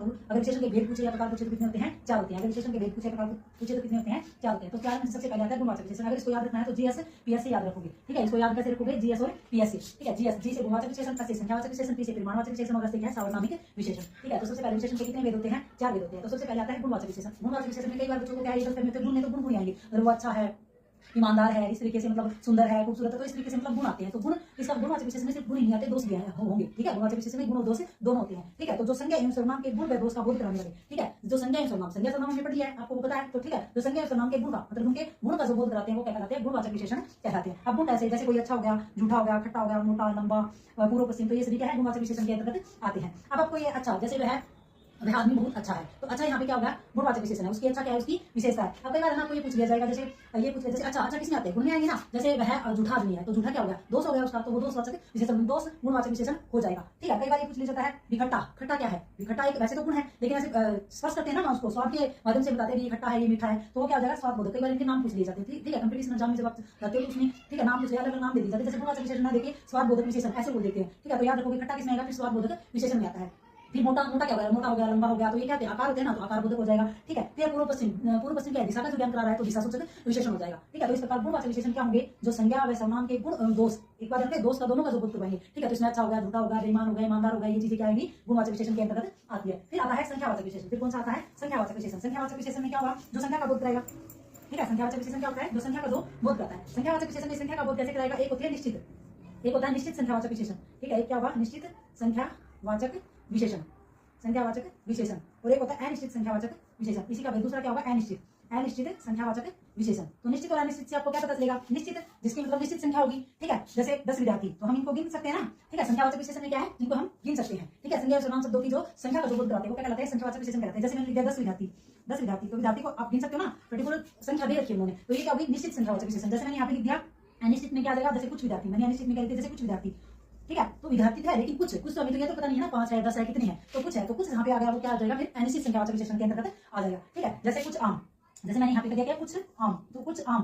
अगर विशेषण के भेद पूछे या प्रकार पूछे तो कितने होते हैं? 4 होते हैं। अगर विशेषण के भेद पूछे या प्रकार पूछे तो कितने होते हैं? 4 होते हैं। तो 4 में सबसे पहले आता है गुणवाचक विशेषण। अगर इसको याद रखना है तो जीएस पीएस से याद रखोगे, ठीक है। इसको याद कैसे रखोगे? जीएस और पीएस से, ठीक है। जीएस जी से गुणवाचक विशेषण, एस से संख्यावाचक विशेषण, पी से परिमाणवाचक विशेषण और एस से क्या है? सार्वनामिक विशेषण, ठीक है। तो सबसे पहले विशेषण के कितने भेद होते हैं? 4 भेद होते हैं। तो सबसे पहले आता है गुणवाचक विशेषण। गुणवाचक विशेषण में कई बार बच्चों को क्या है, ये गलत गुण है तो गुण आएंगे। अगर वो अच्छा है, ईमानदार है, इस तरीके से मतलब सुंदर है, खूबसूरत है, तो इस तरीके से मतलब गुण आते हैं। तो गुण इसका गुणवाचक विशेषण में सिर्फ गुण ही नहीं आते, दोष भी होंगे, ठीक है। गुणवाचक विशेषण में गुण और दोष दोनों होते हैं, ठीक है। तो जो संज्ञा एवं सर्वनाम के गुण व दोष का बोध कराने वाले, ठीक है। जो संज्ञा एवं सर्वनाम, संज्ञा सर्वनाम हमने पढ़ लिया है, आपको पता है, तो ठीक है। जो संज्ञा एवं सर्वनाम के गुण का मतलब उनके गुण का जो बोध कराते हैं वो क्या कहलाते हैं? गुणवाचक विशेषण कहलाते हैं। अब गुण ऐसे जैसे कोई अच्छा हो गया, झूठा हो गया, खट्टा हो गया, मोटा, लंबा, पूर्व पश्चिम, तो ये सभी क्या है? गुणवाचक विशेषण के अंतर्गत आते हैं। अब आपको ये अच्छा जैसे वह आदमी बहुत अच्छा है, तो अच्छा यहाँ पे क्या होगा? गुणवाचक विशेषण है। उसकी अच्छा क्या है? उसकी विशेषता है। अब कई बार आपको ये पूछ लिया जाएगा, जैसे ये पूछ लिया जैसे अच्छा किसमें आते हैं? गुण में आएंगे ना। जैसे वह झूठा आदमी है, तो झूठा क्या हो गया? दोष हो गया उसका, तो वो दोषवाचक विशेषण, दोष गुणवाचक विशेषण हो जाएगा, ठीक है। कई बार ये पूछ लिया जाता है खट्टा, खट्टा क्या है? खट्टा एक वैसे तो गुण है, लेकिन ऐसे स्पर्श करते हैं ना उसको, स्वाद के माध्यम से बताते हैं ये खट्टा है, ये मीठा है, तो वो क्या हो जाएगा? स्वाद बोधक। कई बार इनके नाम पूछ लिए जाते हैं, ठीक है। कंपटीशन एग्जाम में जब आप जाते हो उसमें, ठीक है, नाम पूछ लिया, अलग नाम दे दिए जाते हैं। जैसे गुणवाचक विशेषण ना देखिए, स्वाद बोधक विशेषण ऐसे बोल देते हैं, ठीक है। तो याद रखोगे खट्टा किसमें आएगा? फिर स्वाद बोधक विशेषण में आता है। फिर मोटा क्या हो गया? मोटा हो गया, लंबा हो गया, तो ये क्या आकार होते हैं ना, तो आकार बोधक हो जाएगा, ठीक है। फिर पूर्व पश्चिम क्या है? दिशा का जो ज्ञान करा रहा है, तो दिशा सूचक विशेषण हो जाएगा, ठीक है। तो इस प्रकार गुणवाचक विशेषण क्या होंगे? जो संज्ञा व सर्वनाम के गुण दोष, एक बार दोष का दोनों का जो बोध करवाएंगे, ठीक है। तो इसमें अच्छा हो गया, झूठा हो गया, बेईमान हो गया, ईमानदार हो गया, ये चीजें क्या आएंगी? गुणवाचक विशेषण के अंतर्गत आती है। फिर आता है संख्यावाचक विशेषण। फिर कौन सा आता है? संख्यावाचक विशेषण। संख्यावाचक विशेषण में क्या होगा? जो संख्या का बोध कराएगा, ठीक है। संख्यावाचक विशेषण क्या होता है? जो संख्या का जो बोध करता है। संख्यावाचक विशेषण में संख्या का बोध कैसे कराएगा? एक होती है निश्चित, एक होता है निश्चित संख्यावाचक विशेषण, ठीक है। एक क्या होगा? निश्चित संख्यावाचक विशेषण, संख्यावाचक विशेषण, और एक होता है अनिश्चित संख्यावाचक विशेषण। इसी का दूसरा क्या होगा? अनिश्चित संख्यावाचक विशेषण। तो निश्चित और अनिश्चित से आपको क्या पता चलेगा? निश्चित जिसकी मतलब निश्चित संख्या होगी, ठीक है। जैसे 10 विद्यार्थी, तो हम इनको गिन सकते हैं ना, ठीक है। संख्यावाचक विशेषण में क्या है? जिनको हम गिन सकते हैं, ठीक है। संज्ञा और सर्वनाम शब्दों की जो संख्या का जो बोध कराते हैं वो क्या कहलाते हैं? संख्यावाचक विशेषण कहलाते हैं। जैसे मैंने लिख दिया 10 विद्यार्थी, तो विद्यार्थी को आप गिन सकते हो ना, पर्टिकुलर संख्या दे रखी है उन्होंने, तो ये क्या होगी? निश्चित संख्यावाचक विशेषण। जैसे मैंने यहाँ पे लिख दिया अनिश्चित में क्या आ जाएगा? जैसे कुछ विद्यार्थी, मैंने अनिश्चित में क्या लिख दिया? जैसे कुछ विद्यार्थी, ठीक है। तो विद्यार्थी है लेकिन कुछ तो अभी तो ये तो पता नहीं है ना, 5 है, 10 है, कितने हैं, तो कुछ है, तो कुछ यहाँ पे आ गया, वो क्या आ जाएगा? फिर अनिश्चित संख्यावाचक विशेषण के अंतर्गत आ जाएगा, ठीक है। जैसे कुछ आम, जैसे मैंने यहाँ पे दिया क्या? कुछ आम, तो कुछ आम,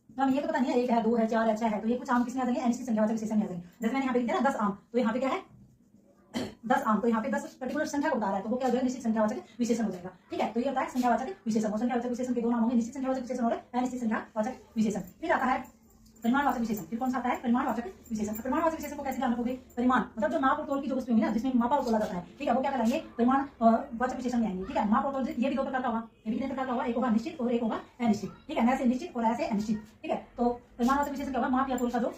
तो हमें ये तो पता नहीं है 1 है, 2 है, 4 है, 6 है, तो ये कुछ आम किसमें आ जाएंगे? अनिश्चित संख्यावाचक विशेषण में आ जाएंगे। जैसे मैंने यहाँ पे लिख दिया ना 10 आम, तो यहाँ पे क्या है? 10 आम, तो यहाँ पे 10 पर्टिकुलर संख्या को बता रहा है, तो वो क्या हो जाएगा? निश्चित संख्यावाचक विशेषण हो जाएगा, ठीक है। तो ये होता है संख्यावाचक विशेषण। और संख्यावाचक विशेषण के दो नाम होंगे, निश्चित संख्यावाचक विशेषण और अनिश्चित संख्यावाचक विशेषण। फिर आता है परिमाणवाचक विशेषण। फिर कौन सा आता है? परिमाणवाचक विशेषण। परिमाणवाचक विशेषण को कैसे ध्यान रखोगे? परिमाण मतलब जो माप और तोल की जो वस्तु होगी ना, जिसमें मापा और तोला जाता है, ठीक है, वो क्या कहलाएंगे? परिमाणवाचक विशेषण में आएंगे, ठीक है। माप और तोल ये भी दो प्रकार का होगा, ये भी कितने प्रकार का होगा? एक होगा निश्चित और एक होगा अनिश्चित, ठीक है। ऐसे निश्चित और ऐसे अनिश्चित, ठीक है। तो परिमाणवाचक विशेषण क्या होगा? माप या तोल का जो